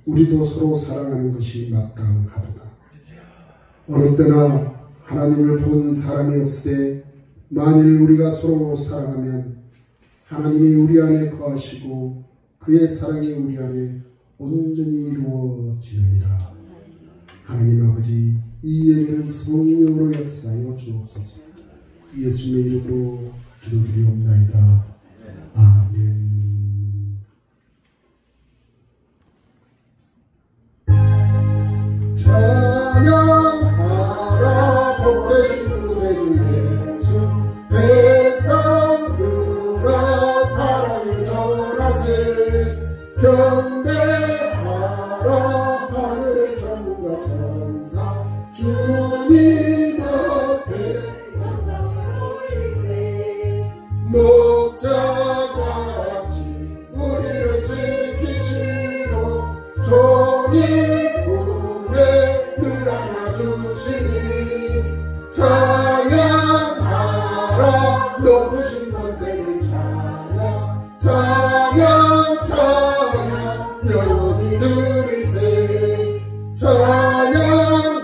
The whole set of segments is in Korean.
우리도 서로 사랑하는 것이 마땅하도다. 어느 때나 하나님을 본 사람이 없으되 만일 우리가 서로 사랑하면 하나님이 우리 안에 거하시고 그의 사랑이 우리 안에 온전히 이루어지느니라. 하나님 아버지, 이 예배를 성령으로 역사하여 주옵소서. 예수님의 이름으로 기도드리옵나이다. 아멘. 찬양하라 복되신 구세주 예수, 백성들아 사랑을 전하세. 경배하라 하늘의 천군과 천사, 주님 앞에 목자같이 우리를 지키시고 종일군에 늘 안아주시니 찬양하라 높으신 권세를 찬양 찬양 찬양 영원히 들으세. 찬양하라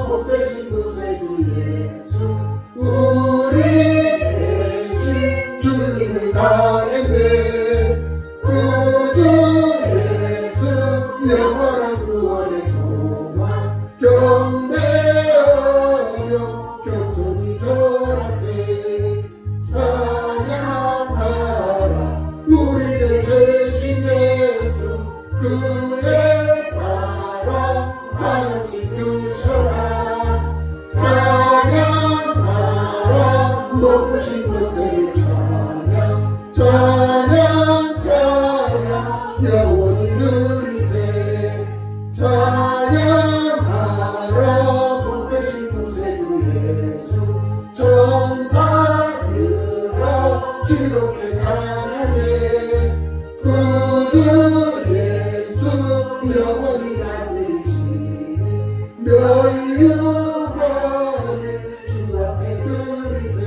복되신 구세주 예수, 우리 대신 주님을 당했네. 구주 예수 영원한 구원의 소망, 경배하며 겸손히 절하세. 찬양하라 우리 제 죄신 예수, 그의 사랑 한없이 크셔라. 찬양하라 높으신 권세를 찬양 찬양 찬양 영원히 누리세. 찬양하라 복되신 구세주 예수, 천사들아 즐겁게 찬양해. 구주 예수 영원히 다스리시니 멸류관을 주 앞에 드리세.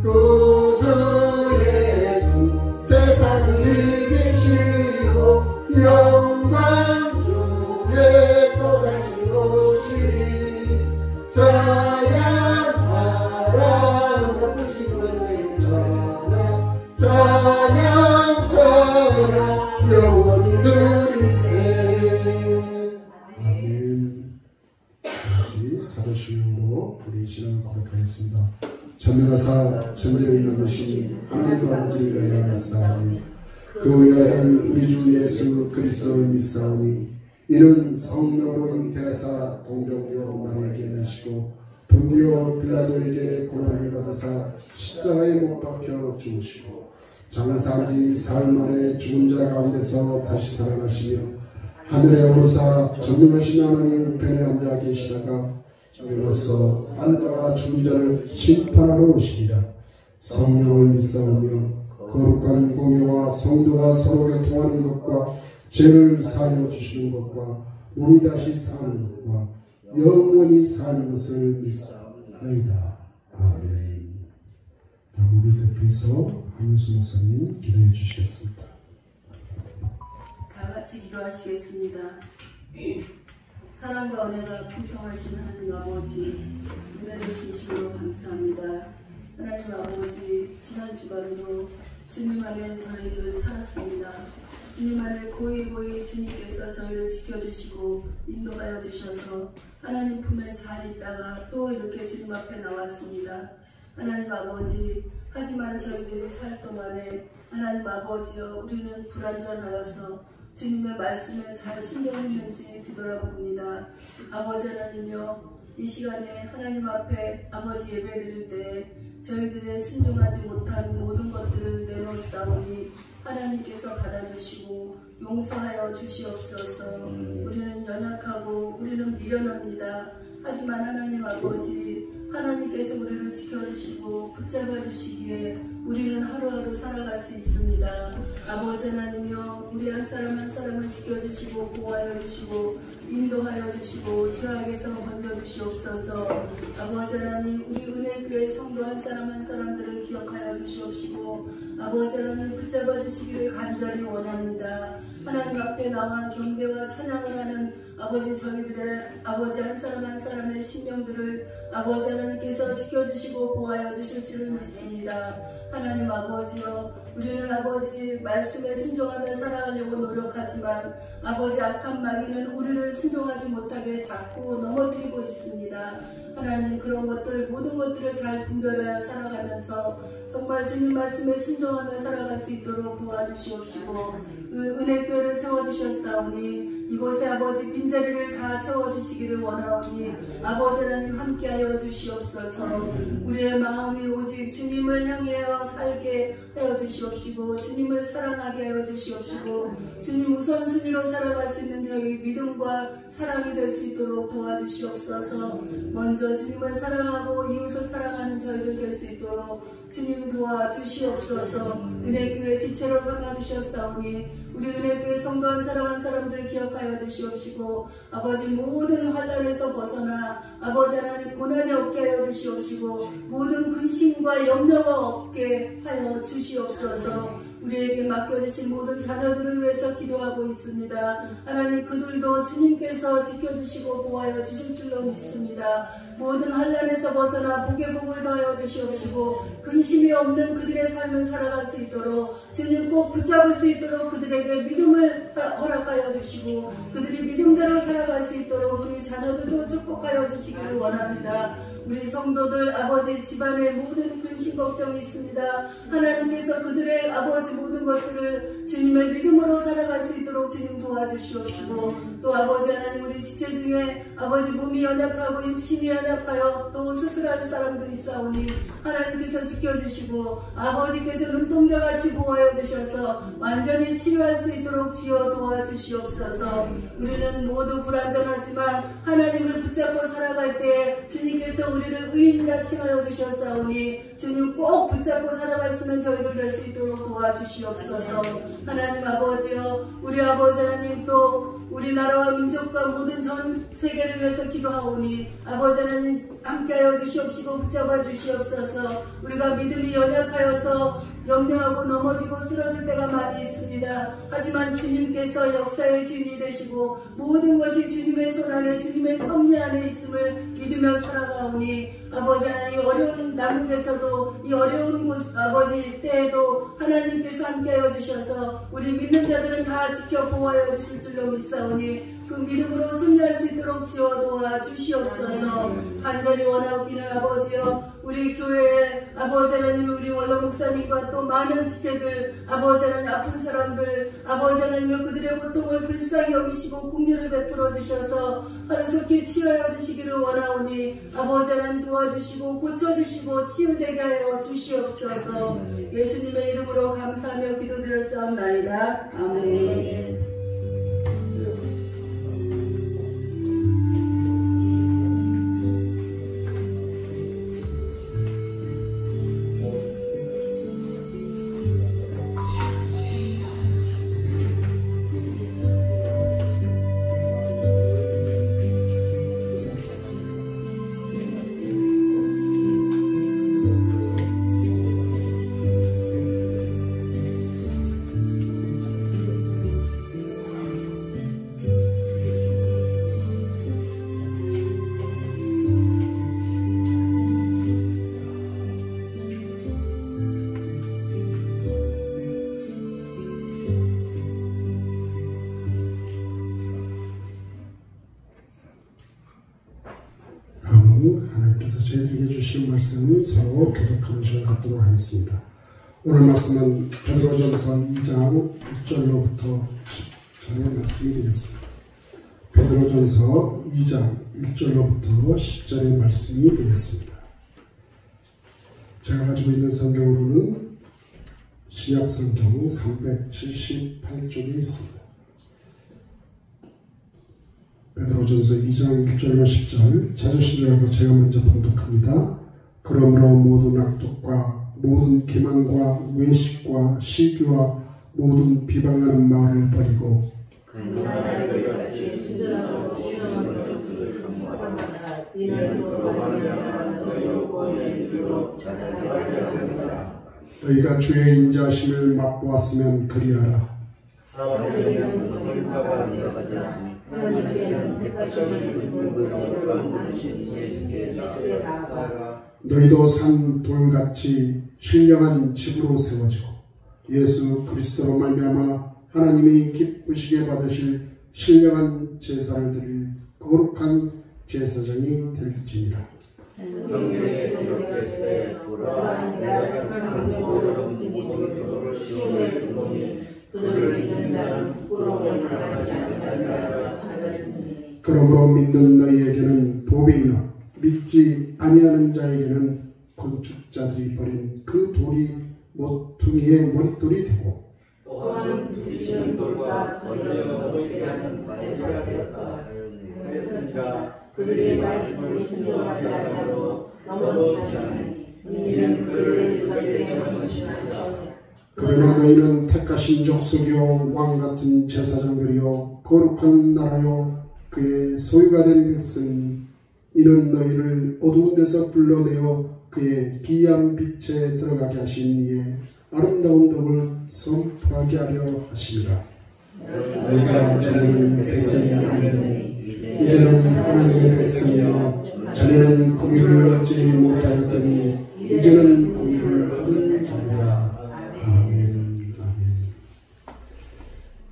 구주 예수 세상을 이기시고 영광 중에 또다시 오시리. 찬양하라 높으신 권세를 찬양 찬양 찬양 영원히 드리세. 아멘. 같이 사도신앙으로 우리 신앙을 고백하겠습니다. 전능하사 천지를 만드신 하나님 아버지를 내가 믿사오니 그 외아들 우리 주 예수 그리스도를 믿사오니 이는 성령으로 잉태하사 동정녀 마리아에게 나시고 본디오 빌라도에게 고난을 받으사 십자가에 못 박혀 죽으시고 장사한 지 사흘 만에 죽은 자 가운데서 다시 살아나시며 하늘에 오르사 전능하신 하나님 우편에 앉아 계시다가 이로써 살다가 죽은 자를 심판하러 오시리라. 성령을 믿사오며 거룩한 공예와 성도가 서로 교통하는 것과 죄를 사하여 주시는 것과 몸이 다시 사는 것과 영원히 사는 것을 믿사옵나이다. 아멘. 다음을 대표해서 한윤수 목사님 기도해 주시겠습니다. 다 같이 기도하시겠습니다. 사랑과 은혜가 풍성하신 하나님 아버지, 은혜를 진심으로 감사합니다. 하나님 아버지, 지난 주간도 주님 안에 저희를 살았습니다. 주님 안에 고이 주님께서 저희를 지켜주시고 인도하여 주셔서 하나님 품에 잘 있다가 또 이렇게 주님 앞에 나왔습니다. 하나님 아버지, 하지만 저희들이 살 동안에 하나님 아버지여 우리는 불완전하여서 주님의 말씀에 잘 순종했는지 뒤돌아봅니다. 아버지 하나님여, 이 시간에 하나님 앞에 아버지 예배드릴 때 저희들의 순종하지 못한 모든 것들을 내놓사오니 하나님께서 받아주시고 용서하여 주시옵소서. 우리는 연약하고 우리는 미련합니다. 하지만 하나님 아버지, 하나님께서 우리를 지켜주시고 붙잡아 주시기에 우리는 하루하루 살아갈 수 있습니다. 아버지 하나님이여, 우리 한 사람 한 사람을 지켜주시고 보호하여 주시고 인도하여 주시고 죄악에서 건져주시옵소서. 아버지 하나님, 우리 은혜교회 성도 한 사람 한 사람들을 기억하여 주시옵시고 아버지 하나님 붙잡아 주시기를 간절히 원합니다. 하나님 앞에 나와 경배와 찬양을 하는 아버지 저희들의 아버지 한 사람 한 사람의 심령들을 아버지 하나님께서 지켜주시고 보호하여 주실 줄을 믿습니다. 하나님 아버지여, 우리는 아버지 말씀에 순종하며 살아가려고 노력하지만 아버지 악한 마귀는 우리를 순종하지 못하게 자꾸 넘어뜨리고 있습니다. 하나님, 그런 것들 모든 것들을 잘 분별하여 살아가면서 정말 주님 말씀에 순종하며 살아갈 수 있도록 도와주시옵시고 은혜교회를 세워주셨사오니 이곳에 아버지 빈자리를 다 채워주시기를 원하오니 아버지 하나님 함께하여 주시옵소서. 우리의 마음이 오직 주님을 향하여 살게 하여 주시옵시고 주님을 사랑하게 하여 주시옵시고 주님 우선순위로 살아갈 수 있는 저희 믿음과 사랑이 될 수 있도록 도와주시옵소서. 먼저 주님을 사랑하고 이웃을 사랑하는 저희들 될 수 있도록 주님 도와주시옵소서. 은혜교회 지체로 삼아주셨사오니 우리 은혜교회 성도 한 사람 한 사람들을 기억하여 주시옵시고 아버지 모든 환난에서 벗어나 아버지 하나님 고난이 없게 하여 주시옵시고 모든 근심과 염려가 없게 하여 주시옵소서. 우리에게 맡겨주신 모든 자녀들을 위해서 기도하고 있습니다. 하나님, 그들도 주님께서 지켜주시고 보호하여 주실 줄로 믿습니다. 모든 환난에서 벗어나 복의 복을 더하여 주시옵시고 근심이 없는 그들의 삶을 살아갈 수 있도록 주님 꼭 붙잡을 수 있도록 그들에게 믿음을 허락하여 주시고 그들이 믿음대로 살아갈 수 있도록 우리 자녀들도 축복하여 주시기를 원합니다. 우리 성도들 아버지 집안에 모든 근심 걱정이 있습니다. 하나님께서 그들의 아버지 모든 것들을 주님의 믿음으로 살아갈 수 있도록 주님 도와주시옵시고 또 아버지 하나님, 우리 지체 중에 아버지 몸이 연약하고 육신이 연약하여 또 수술할 사람도 있사오니 하나님께서 지켜주시고 아버지께서 눈동자같이 보호하여 주셔서 완전히 치유할 수 있도록 주여 도와주시옵소서. 우리는 모두 불완전하지만 하나님을 붙잡고 살아갈 때 주님께서 우리를 의인이라 칭하여 주셨사오니 주님 꼭 붙잡고 살아갈 수 있는 저희들 될 수 있도록 도와주시옵소서. 하나님 아버지여, 우리 아버지 하나님 또 우리나라와 민족과 모든 전 세계를 위해서 기도하오니 아버지 하나님 함께하여 주시옵시고 붙잡아 주시옵소서. 우리가 믿음이 연약하여서 염려하고 넘어지고 쓰러질 때가 많이 있습니다. 하지만 주님께서 역사의 주인이 되시고 모든 것이 주님의 손 안에 주님의 섭리 안에 있음을 믿으며 살아가오니 아버지 하나님, 어려운 남국에서도 이 어려운 곳 아버지 때에도 하나님께서 함께하여 주셔서 우리 믿는 자들은 다 지켜 보호하여 주실 줄로 믿사오니 그 믿음으로 승리할 수 있도록 주여 도와주시옵소서. 간절히 원하옵기는 아버지여, 우리 교회에 아버지 하나님, 우리 원로 목사님과 또 많은 지체들 아버지 하나님, 아픈 사람들 아버지 하나님, 그들의 고통을 불쌍히 여기시고 긍휼을 베풀어 주셔서 하루속히 치유하여 주시기를 원하오니 아버지 하나님 도와주시고 고쳐주시고 치유되게 하여 주시옵소서. 예수님의 이름으로 감사하며 기도드렸사옵나이다. 아멘. 하나님께서 저희들에게 주신 말씀을 서로 교독하는 시간을 갖도록 하겠습니다. 오늘 말씀은 베드로전서 2장 1절로부터 10절의 말씀이 되겠습니다. 베드로전서 2장 1절로부터 10절의 말씀이 되겠습니다. 제가 가지고 있는 성경으로는 신약성경 378쪽에 있습니다. 베드로전서 2장 1절로 10절 찾으시려고 제가 먼저 봉독합니다. 그러므로 모든 악독과 모든 기만과 외식과 시기와 모든 비방하는 말을 버리고 너희가 주의 인자하심을 맛보았으면 그리하라. 너희도 산 돌같이 신령한 집으로 세워지고 예수 그리스도로 말미암아 하나님이 기쁘시게 받으실 신령한 제사를 드릴 거룩한 제사장이 될지니라. 성경에 기록되되 보라 내가 택한 모든 모든 시온의 두놈이 그를 믿는 자는 부끄러움을 당하지 아니하리라 하셨으니 그러므로 믿는 너희에게는 복이나 믿지 아니하는 자에게는 건축자들이 버린 그 돌이 모퉁이의 머릿돌이 되고 또한 드시는 돌과 던져 넘게 하는 바위가 되었다 하였으니까 그들의 말씀을 순종하지 않으므로 넘어지지 않으니 이는 그를 그에게 전신하셨다. 그러나 너희는 택하신 족속이요 왕같은 제사장들이요 거룩한 나라요 그의 소유가 된 백성이니 이는 너희를 어두운 데서 불러내어 그의 기이한 빛에 들어가게 하신 이의 아름다운 덕을 선포하게 하려 하심이라. 너희가 전에는 백성이 아니더니 이제는 하나님의 백성이요 전에는 구비를 얻지 못하였더니 이제는 구비를 얻은 자리라. 아멘.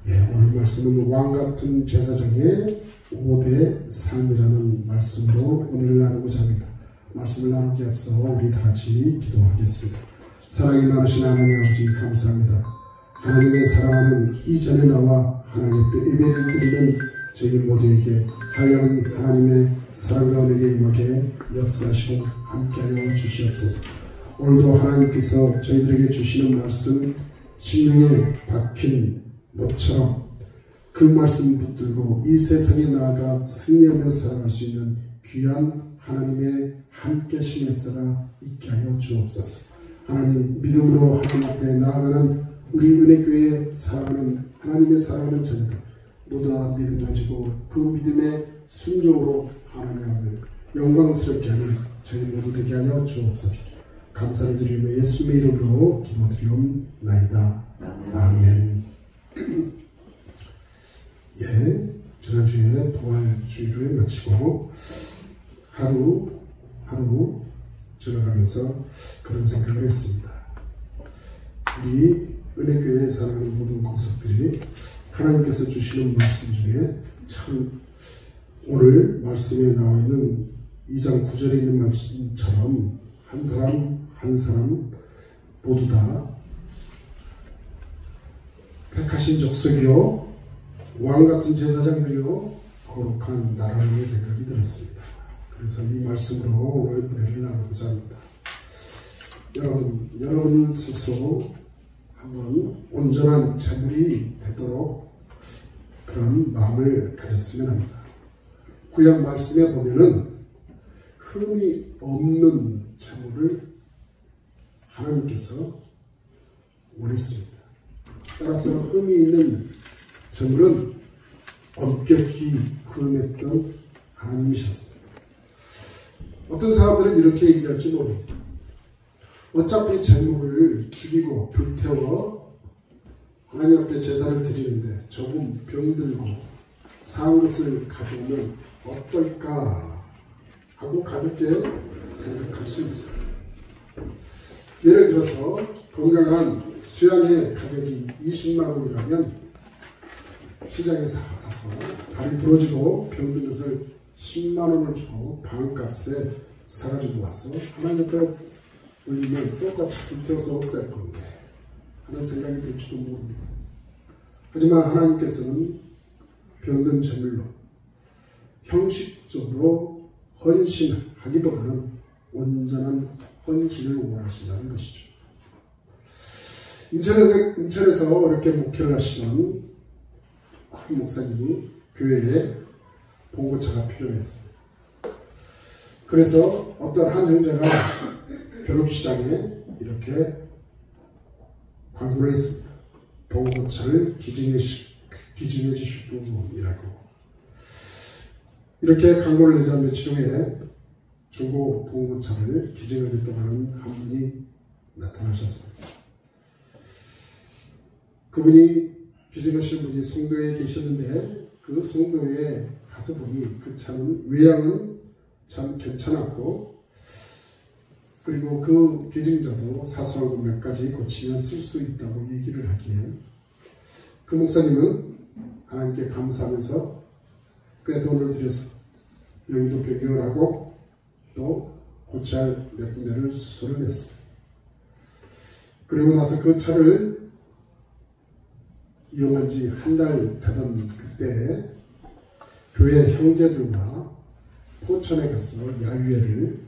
예, 오늘 말씀은 왕같은 제사장의 5대 삶이라는 말씀으로 은혜를 나누고자 합니다. 말씀을 나누기 앞서 우리 다 같이 기도하겠습니다. 사랑이 많으신 하나님 아버지 감사합니다. 하나님의 사랑하는 이전에 나와 하나님 앞에 예배를 드리는 저희 모두에게 한량한 하나님의 사랑과 은혜가 임하게 역사하시고 함께하여 주시옵소서. 오늘도 하나님께서 저희들에게 주시는 말씀 심령에 박힌 못처럼 그 말씀 붙들고 이 세상에 나아가 승리하며 살아갈 수 있는 귀한 하나님의 함께하신 역사가 있게 하여 주옵소서. 하나님 믿음으로 하나님 앞에 나아가는 우리 은혜교회에 사랑하는 하나님의 사랑하는 자녀들 모두 다 믿음 가지고 그 믿음의 순종으로 하나님을 영광스럽게 하는 저희 모두 되게 하여 주옵소서. 감사를 드리며 예수님의 이름으로 기도드리옵나이다. 아멘. 예, 지난주에 부활주의를 마치고 하루 지나가면서 그런 생각을 했습니다. 우리 은혜교회에 사랑하는 모든 공석들이 하나님께서 주시는 말씀 중에 참 오늘 말씀에 나와 있는 2장 9절에 있는 말씀처럼 한 사람 모두 다 택하신 족속이요 왕같은 제사장들이요 거룩한 나라라는 생각이 들었습니다. 그래서 이 말씀으로 오늘 은혜를 나누고자 합니다. 여러분 스스로 한번 온전한 재물이 되도록 그런 마음을 가졌으면 합니다. 구약 말씀에 보면은 흠이 없는 재물을 하나님께서 원했습니다. 따라서 흠이 있는 재물은 엄격히 금했던 하나님이셨습니다. 어떤 사람들은 이렇게 얘기할지 모릅니다. 어차피 재물을 죽이고 불태워 하나님 앞에 제사를 드리는데 조금 병들고 상한 것을 가져오면 어떨까 하고 가볍게 생각할 수 있습니다. 예를 들어서 건강한 수양의 가격이 20만 원이라면 시장에서 가서 다리 부러지고 병든 것을 10만 원을 주고 반값에 사가지고 와서 하나님 앞에 올리면 똑같이 불태워서 없앨 건데 하는 생각이 들지도 모릅니다. 하지만 하나님께서는 병든 제물로 형식적으로 헌신하기보다는 온전한 헌신을 원하신다는 것이죠. 인천에서 어렵게 목회를 하시던 한 목사님이 교회에 봉고차가 필요했어요. 그래서 어떤 한 형제가 벼룩시장에 이렇게 광고를 했습니다. 봉고차를 기증해 주실 분이라고. 이렇게 광고를 내자 며칠 후에 중고 봉고차를 기증하겠다고 하는 한 분이 나타나셨습니다. 그분이 기증하신 분이 송도에 계셨는데 그 송도에 가서 보니 그 차는 외양은 참 괜찮았고, 그리고 그 기증자도 사소한 것 몇 가지 고치면 쓸 수 있다고 얘기를 하기에 그 목사님은 하나님께 감사하면서 꽤 돈을 들여서 여기도 변경을 하고 또 고쳐야 할 몇 군데를 수소를 냈어요. 그리고 나서 그 차를 이용한 지 한 달 되던 그때 교회 형제들과 포천에 가서 야유회를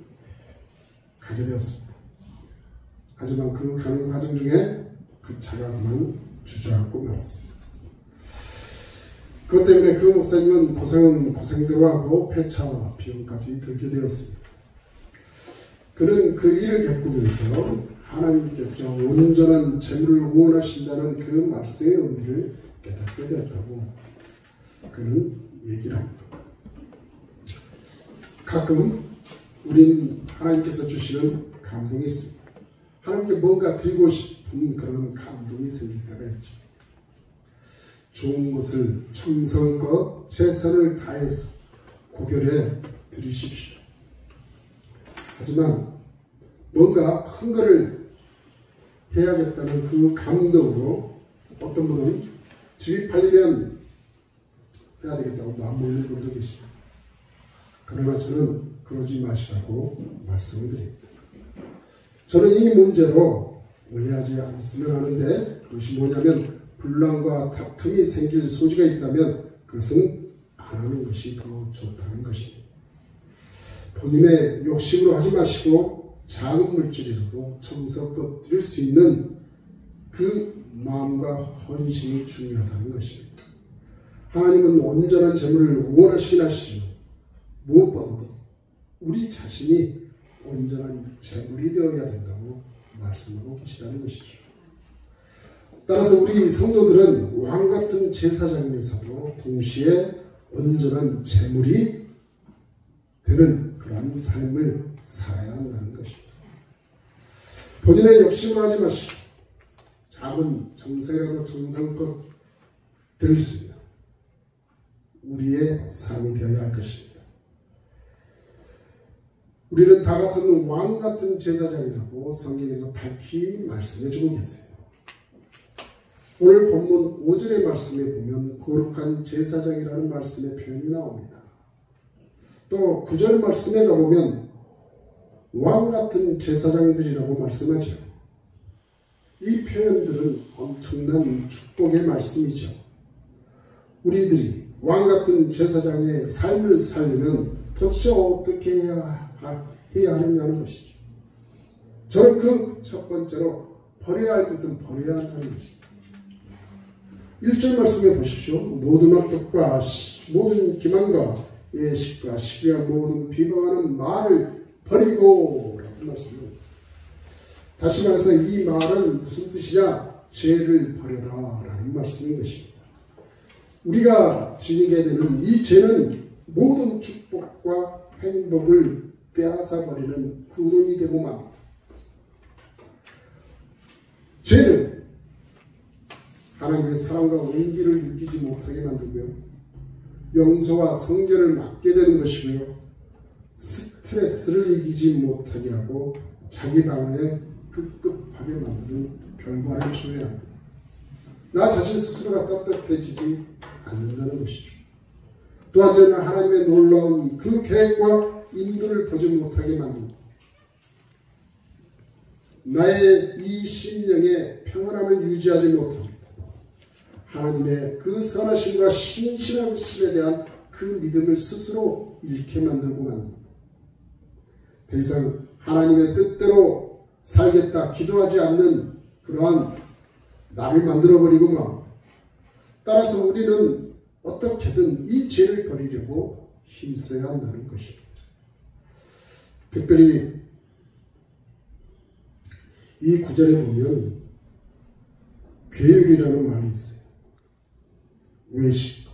가게 되었습니다. 하지만 그 가는 과정 중에 그 차가 그만 주저앉고 말았어요. 그것 때문에 그 목사님은 고생은 고생대로 하고 폐차와 비용까지 들게 되었습니다. 그는 그 일을 겪으면서 하나님께서 온전한 재물을 원하신다는 그 말씀의 의미를 깨닫게 되었다고 그는 얘기를 합니다. 가끔 우리는 하나님께서 주시는 감동이 있습니다. 하나님께 뭔가 드리고 싶은 그런 감동이 생길 때가 있죠. 좋은 것을 정성껏 최선을 다해서 구별해 드리십시오. 하지만 뭔가 큰 거를 해야겠다는 그 감동으로 어떤 분은 집이 팔리면 해야 되겠다고 마음먹는 분도 계십니다. 그러나 저는 그러지 마시라고 말씀을 드립니다. 저는 이 문제로 오해하지 않았으면 하는데, 그것이 뭐냐면 분란과 다툼이 생길 소지가 있다면 그것은 안 하는 것이 더 좋다는 것입니다. 본인의 욕심으로 하지 마시고 작은 물질이라도 정성껏 드릴 수 있는 그 마음과 헌신이 중요하다는 것입니다. 하나님은 온전한 재물을 원하시긴 하시지만 무엇보다도 우리 자신이 온전한 재물이 되어야 된다고 말씀하고 계시다는 것이죠. 따라서 우리 성도들은 왕같은 제사장이면서도 동시에 온전한 재물이 되는 그러한 삶을 살아야 한다는 것입니다. 본인의 욕심을 하지 마시고 작은 정성이라도 정성껏 드릴 수 있는 우리의 삶이 되어야 할 것입니다. 우리는 다 같은 왕같은 제사장이라고 성경에서 밝히 말씀해주고 계세요. 오늘 본문 5절의 말씀에 보면 거룩한 제사장이라는 말씀의 표현이 나옵니다. 또 9절 말씀에 가보면 왕같은 제사장들이라고 말씀하죠. 이 표현들은 엄청난 축복의 말씀이죠. 우리들이 왕같은 제사장의 삶을 살려면 도대체 어떻게 해야 하느냐는 것이죠. 저는 그 첫 번째로 버려야 할 것은 버려야 한다는 것입니다. 1절 말씀해 보십시오. 모든 악독과 모든 기만과 예식과 시기와 모든 비방하는 말을 버리고 라고 말씀하셨습니다. 다시 말해서 이 말은 무슨 뜻이냐? 죄를 버려라 라는 말씀인 것입니다. 우리가 지니게 되는 이 죄는 모든 축복과 행복을 빼앗아버리는 근원이 되고 맙니다. 죄는 하나님의 사랑과 온기를 느끼지 못하게 만들고요, 용서와 성결을 막게 되는 것이고요, 스트레스를 이기지 못하게 하고 자기 방어에 급급하게 만드는 결과를 초래합니다. 나 자신 스스로가 떳떳해지지 않는다는 것이죠. 또 한째는 하나님의 놀라운 그 계획과 인도를 보지 못하게 만듭니다. 나의 이 심령의 평안함을 유지하지 못합니다. 하나님의 그 선하심과 신실하심에 대한 그 믿음을 스스로 잃게 만들고 맙니다. 더 이상 하나님의 뜻대로 살겠다 기도하지 않는 그러한 나를 만들어버리고 맙니다. 따라서 우리는 어떻게든 이 죄를 버리려고 힘써야 한다는 것입니다. 특별히 이 구절에 보면 괴율이라는 말이 있어요. 외식.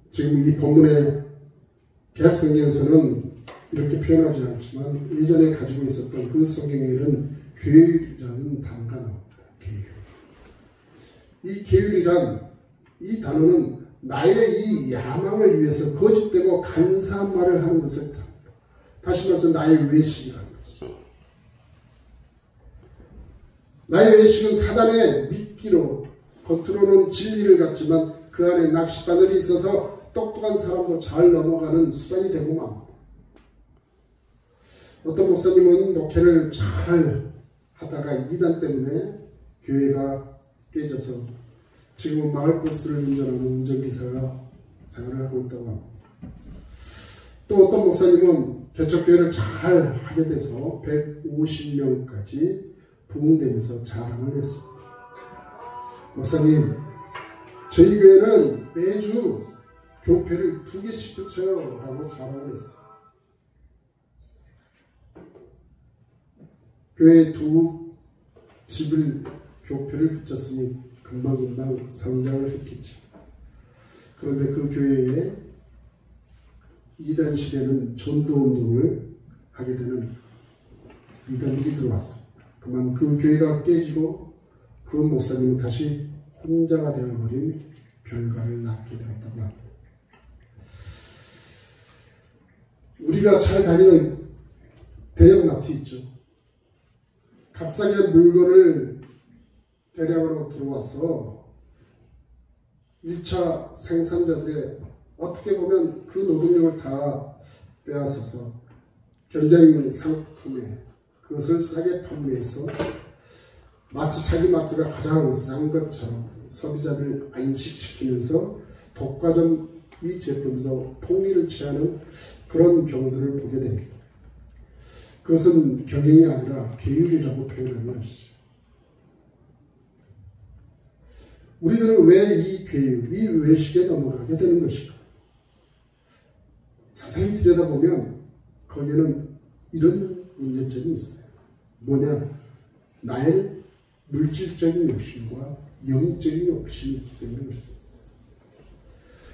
지금 이 본문의 개역성경에서는 이렇게 표현하지 않지만 예전에 가지고 있었던 그 성경에는 괴율이라는 단어가 나옵니다. 괴율. 이 괴율이란 이 단어는 나의 이 야망을 위해서 거짓되고 간사한 말을 하는 것을 뜻합니다. 다시 말해서 나의 외식이라는 것이죠. 나의 외식은 사단의 미끼로 겉으로는 진리를 갖지만 그 안에 낚싯바늘이 있어서 똑똑한 사람도 잘 넘어가는 수단이 되고 맙니다. 어떤 목사님은 목회를 잘 하다가 이단 때문에 교회가 깨져서 지금은 마을버스를 운전하는 운전기사가 생활을 하고 있다고 합니다. 또 어떤 목사님은 개척교회를 잘 하게 돼서 150명까지 부흥되면서 자랑을 했습니다. 목사님, 저희 교회는 매주 교패를 2개씩 붙여요 라고 자랑을 했어요. 교회에 2집을 교패를 붙였으니 금방금방 성장을 했겠죠. 그런데 그 교회에 이단 시대는 전도운동을 하게 되는 이단들이 들어왔어요. 그만 그 교회가 깨지고 그 목사님은 다시 혼자가 되어버린 결과를 낳게 되었다고 합니다. 우리가 잘 다니는 대형마트 있죠. 값싸게 물건을 대량으로 들어와서 1차 생산자들의 어떻게 보면 그 노동력을 다 빼앗아서 경쟁 상품에 그것을 싸게 판매해서 마치 자기 마트가 가장 싼 것처럼 소비자들 안식시키면서 독과점 이 제품에서 폭리를 취하는 그런 경우들을 보게 됩니다. 그것은 경영이 아니라 계율이라고 표현하는 것이죠. 우리들은 왜 이 계율, 이 외식에 넘어가게 되는 것일까? 자세히 들여다보면 거기에는 이런 문제점이 있어요. 뭐냐? 나의 물질적인 욕심과 영적인 욕심이 있기 때문에 그렇습니다.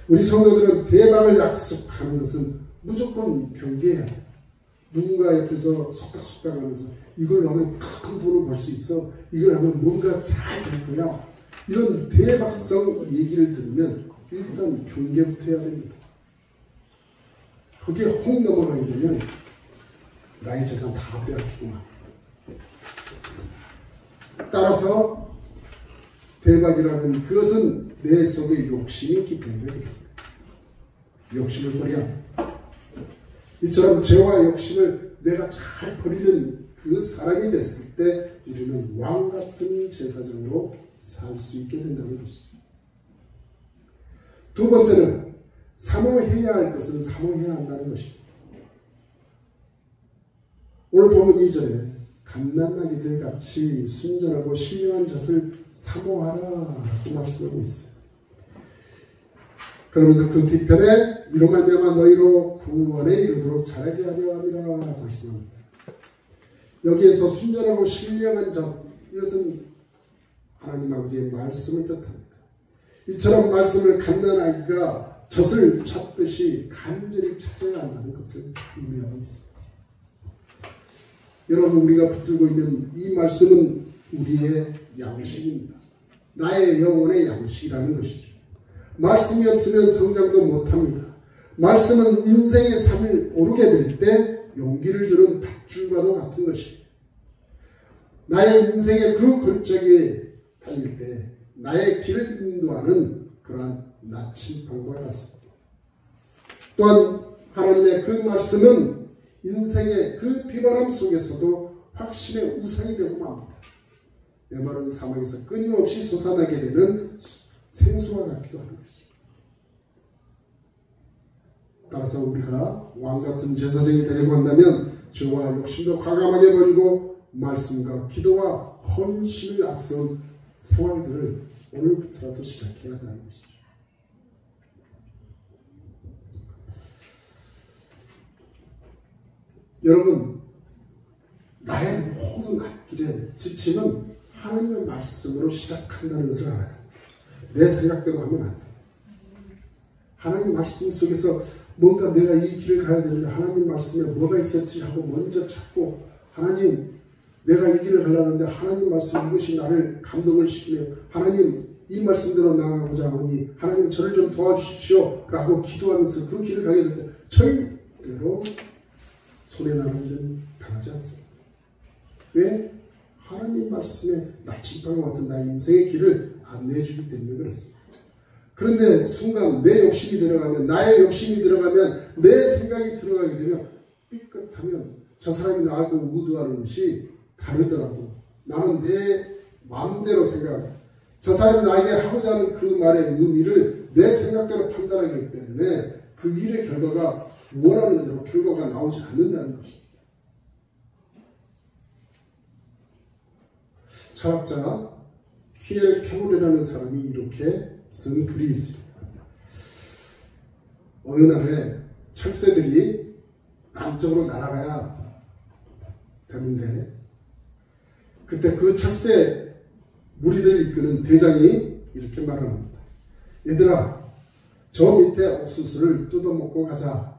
우리 성도들은 대박을 약속하는 것은 무조건 경계해야 해요. 누군가 옆에서 속닥속닥 하면서 이걸 하면 큰 돈을 벌 수 있어. 이걸 하면 뭔가 잘 될 거야. 이런 대박성 얘기를 들으면 일단 경계부터 해야 됩니다. 거기에 혹 넘어가게 되면 나의 재산 다 빼앗기구나. 따라서 대박이라는 그것은 내 속에 욕심이 있기 때문에 욕심을 버려야 합니다. 이처럼 죄와 욕심을 내가 잘 버리는 그 사람이 됐을 때 우리는 왕같은 제사장으로 살 수 있게 된다는 것이죠. 두 번째는 사모해야 할 것은 사모해야 한다는 것입니다. 오늘 보면 2절에 갓난아기들 같이 순전하고 신령한 젖을 사모하라 라고 말씀하고 있어요. 그러면서 그 뒤편에 이로 말미암아 너희로 구원에 이르도록 자라게 하려 함이라 말씀합니다. 여기에서 순전하고 신령한 젖, 이것은 하나님 아버지의 말씀을 뜻합니다. 이처럼 말씀을 갓난아기가 젖을 찾듯이 간절히 찾아야 한다는 것을 의미하고 있습니다. 여러분, 우리가 붙들고 있는 이 말씀은 우리의 양식입니다. 나의 영혼의 양식이라는 것이죠. 말씀이 없으면 성장도 못합니다. 말씀은 인생의 삶을 오르게 될 때 용기를 주는 밧줄과도 같은 것입니다. 나의 인생의 그 골짜기에 달릴 때 나의 길을 인도하는 그러한 나침반과 같습니다. 또한 하나님의 그 말씀은 인생의 그 비바람 속에서도 확신의 우상이 되고 맙니다. 메마른 사막에서 끊임없이 솟아나게 되는 생수와 같기도 하는 것이죠. 따라서 우리가 왕같은 제사장이 되려고 한다면 죄와 욕심도 과감하게 버리고 말씀과 기도와 헌신을 앞세운 생활들을 오늘부터라도 시작해야 한다는 것이죠. 여러분, 나의 모든 앞길에 지침은 하나님의 말씀으로 시작한다는 것을 알아요. 내 생각대로 하면 안 돼. 하나님 말씀 속에서 뭔가 내가 이 길을 가야 되는데 하나님 말씀에 뭐가 있었지 하고 먼저 찾고, 하나님 내가 이 길을 가려는데 하나님 말씀 이것이 나를 감동을 시키며 하나님 이 말씀대로 나아가고자 하니 하나님 저를 좀 도와주십시오 라고 기도하면서 그 길을 가게 될 때 절대로 손해나는 일은 당하지 않습니다. 왜? 하나님 말씀에 나침반과 같은 나의 인생의 길을 안내해 주기 때문에 그렇습니다. 그런데 순간 내 욕심이 들어가면, 나의 욕심이 들어가면, 내 생각이 들어가게 되면 삐끗하면 저 사람이 나하고 의도하는 것이 다르더라도 나는 내 마음대로 생각해. 저 사람이 나에게 하고자 하는 그 말의 의미를 내 생각대로 판단하기 때문에 그 일의 결과가 원하는 대로 결과가 나오지 않는다는 것입니다. 철학자 키엘 캐롤이라는 사람이 이렇게 쓴 글이 있습니다. 어느 날에 철새들이 남쪽으로 날아가야 되는데 그때 그 철새 무리들을 이끄는 대장이 이렇게 말을 합니다. 얘들아, 저 밑에 옥수수를 뜯어먹고 가자.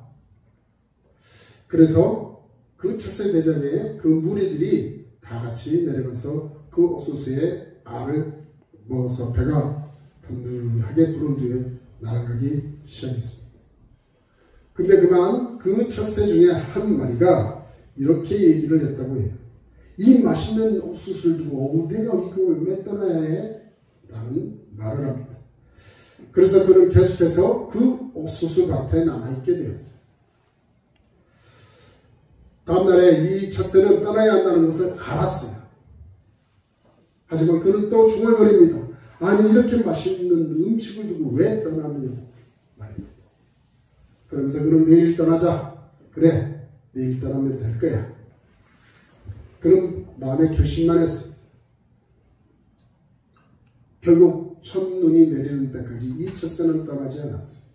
그래서 그 철새 대장의 그 무리들이 다 같이 내려가서 그 옥수수의 알을 먹어서 배가 든든하게 부른 뒤에 날아가기 시작했습니다. 근데 그만 그 철새 중에 한 마리가 이렇게 얘기를 했다고 해요. 이 맛있는 옥수수를 두고 내가 이걸 왜 떠나야 해? 라는 말을 합니다. 그래서 그는 계속해서 그 옥수수 밭에 남아있게 되었어요. 다음날에 이 철새는 떠나야 한다는 것을 알았어요. 하지만 그는 또 중얼거립니다. 아니 이렇게 맛있는 음식을 두고 왜 떠나느냐 말입니다. 그러면서 그는 내일 떠나자. 그래, 내일 떠나면 될 거야. 그는 마음에 결심만 했습니다. 결국 첫눈이 내리는 때까지 이 철새는 떠나지 않았어요.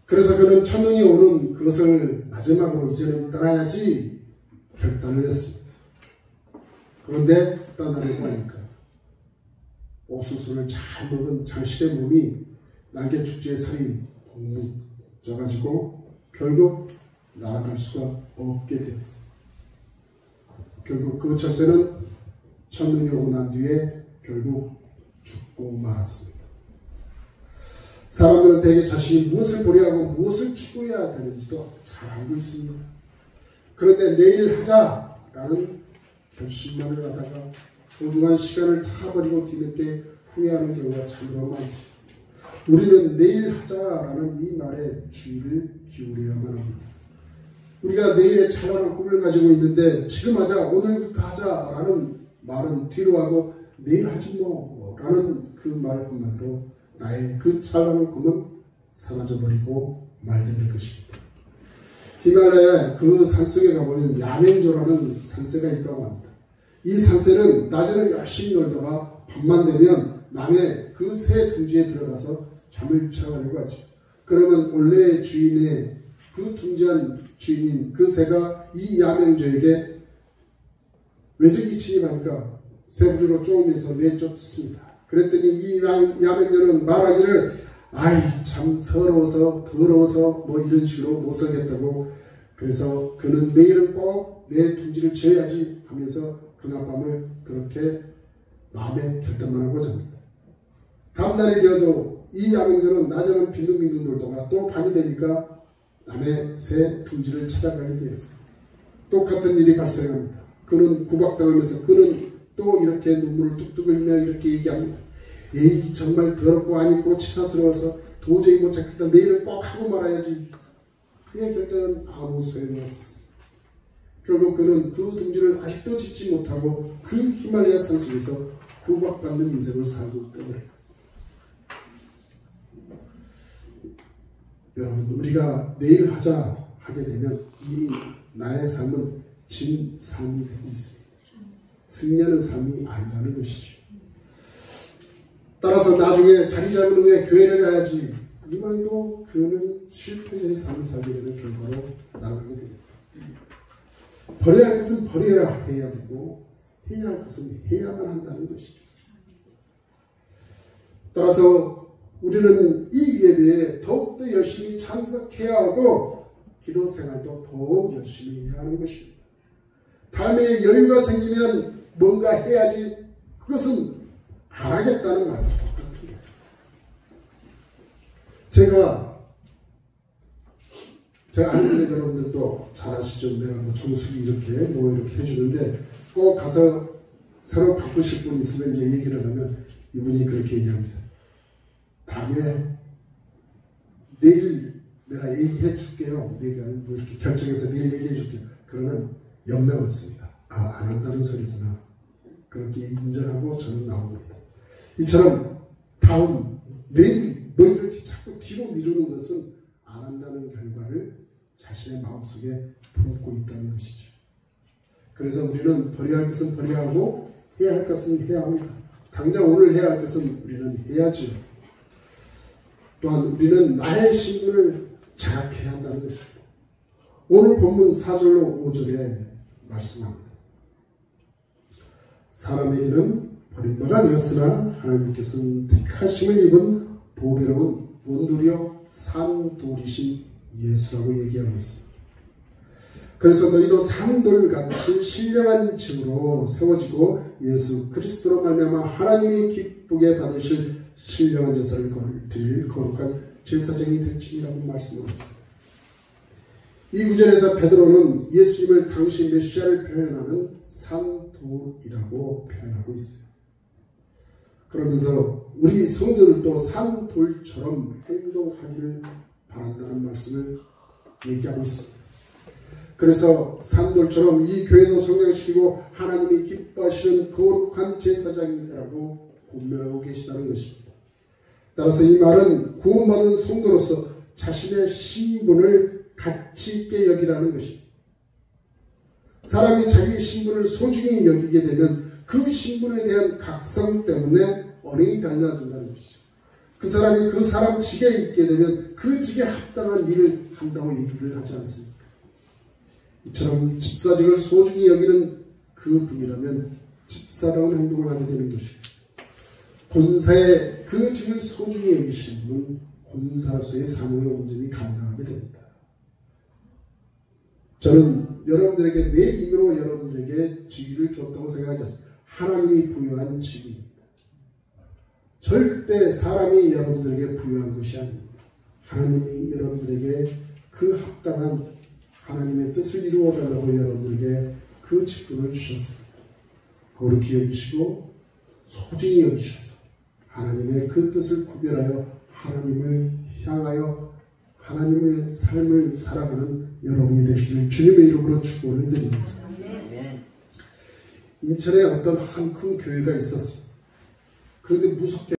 그래서 그는 첫눈이 오는 그것을 마지막으로 이제는 떠나야지 결단을 했습니다. 그런데 떠나려고 하니까 옥수수를 잘 먹은 장실의 몸이 날개 축지의 살이 뭉쳐가지고 결국 날아갈 수가 없게 되었어요. 결국 그 철새는 첫눈이 오고 난 뒤에 결국 죽고 말았습니다. 사람들은 대개 자신이 무엇을 보려하고 무엇을 추구해야 되는지도 잘 알고 있습니다. 그런데 내일 하자라는 결심만을 하다가 소중한 시간을 다 버리고 뒤늦게 후회하는 경우가 참으로 많지. 우리는 내일 하자라는 이 말에 주의를 기울여야만 합니다. 우리가 내일의 찬란한 꿈을 가지고 있는데 지금 하자, 오늘부터 하자라는 말은 뒤로 하고 내일 하지 뭐 라는 그 말 한마디로 나의 그 찬란한 꿈은 사라져버리고 말게 될 것입니다. 히말라야 그 산속에 가보면 야맹조라는 산새가 있다고 합니다. 이 산새는 낮에는 열심히 놀다가 밤만 되면 남의 그 새 둥지에 들어가서 잠을 취하려고 하죠. 그러면 원래의 주인의 그 둥지한 주인인 그 새가 이 야맹조에게 외적이 침입하니까 새부리로 쪼으면서 내쫓습니다. 그랬더니 이 야맹조는 말하기를 아이 참 서러워서 더러워서 뭐 이런 식으로 못 살겠다고, 그래서 그는 내일은 꼭 내 둥지를 지어야지 하면서 그날 밤을 그렇게 마음에 결단만 하고 잡니다. 다음날이 되어도 이 야맹조는 낮에는 빈둥빈둥 놀다가 또 밤이 되니까 남의 새 둥지를 찾아가게 되었어요. 똑같은 일이 발생합니다. 그는 구박당하면서 그는 또 이렇게 눈물을 뚝뚝 흘리며 이렇게 얘기합니다. 에이 정말 더럽고 아니고 치사스러워서 도저히 못 찾겠다. 내일은 꼭 하고 말아야지. 그의 결단은 아무 소용이 없었어요. 결국 그는 그 둥지를 아직도 짓지 못하고 그 히말라야 산속에서 구박받는 인생을 살고 있더래요. 여러분, 우리가 내일 하자 하게 되면 이미 나의 삶은 진 삶이 되고 있습니다. 승리하는 삶이 아니라는 것이죠. 따라서 나중에 자리 잡은 후에 교회를 가야지, 이 말도 그는 실패자의 삶을 살게 되는 결과로 나가게 됩니다. 버려야 할 것은 버려야 해야 되고 해야 할 것은 해야만 한다는 것이죠. 따라서 우리는 이 예배에 더욱더 열심히 참석해야 하고 기도 생활도 더욱 열심히 해야 하는 것입니다. 다음에 여유가 생기면 뭔가 해야지, 그것은 안 하겠다는 말과 똑같은 거예요. 제가 아는 여러분들도 잘 아시죠? 내가 뭐 정수기 이렇게 해주는데 꼭 가서 새로 바꾸실 분 있으면 이제 얘기를 하면 이분이 그렇게 얘기합니다. 다음에 내일 내가 얘기해 줄게요. 내가 뭐 이렇게 결정해서 내일 얘기해 줄게요. 그러면 연락 없습니다. 안 한다는 소리구나. 그렇게 인정하고 저는 나옵니다. 이처럼 내일 뭐 이렇게 자꾸 뒤로 미루는 것은 안 한다는 결과를 자신의 마음속에 품고 있다는 것이죠. 그래서 우리는 버려야 할 것은 버려야 하고 해야 할 것은 해야 합니다. 당장 오늘 해야 할 것은 우리는 해야죠. 또한 우리는 나의 신분을 자각해야 한다는 것입니다. 오늘 본문 4절로 5절에 말씀합니다. 사람에게는 버림바가 되었으나 하나님께서는 택하심을 입은 보배로운 원돌이요 산돌이신 예수라고 얘기하고 있습니다. 그래서 너희도 산돌같이 신령한 층으로 세워지고 예수 그리스도로 말미암아 하나님이 기쁘게 받으실 신령한 제사를 드릴 거룩한 제사장이 될지니라고 말씀하셨습니다. 이 구절에서 베드로는 예수님을 당시 메시아를 표현하는 산돌이라고 표현하고 있어요. 그러면서 우리 성도들도 산돌처럼 행동하기를 바란다는 말씀을 얘기하고 있습니다. 그래서 산돌처럼 이 교회도 성장시키고 하나님이 기뻐하시는 거룩한 제사장이 되라고 권면하고 계시다는 것입니다. 따라서 이 말은 구원받은 성도로서 자신의 신분을 가치 있게 여기라는 것입니다. 사람이 자기 신분을 소중히 여기게 되면 그 신분에 대한 각성 때문에 언행이 달라진다는 것이죠. 그 사람이 그 사람 직에 있게 되면 그 직에 합당한 일을 한다고 얘기를 하지 않습니까? 이처럼 집사직을 소중히 여기는 그 분이라면 집사다운 행동을 하게 되는 것입니다. 권사의 그 직을 소중히 여기신 분은 권사로서의 사명을 온전히 감당하게 됩니다. 저는 여러분들에게 내 힘으로 여러분들에게 직위를 줬다고 생각하지 않습니다. 하나님이 부여한 직위입니다. 절대 사람이 여러분들에게 부여한 것이 아닙니다. 하나님이 여러분들에게 그 합당한 하나님의 뜻을 이루어달라고 여러분들에게 그 직분을 주셨습니다. 거룩히 여기시고 소중히 여기셔서 하나님의 그 뜻을 구별하여 하나님을 향하여 하나님의 삶을 살아가는 여러분이 되시길 주님의 이름으로 축원을 드립니다. 인천에 어떤 한 큰 교회가 있었습니다. 그런데 무섭게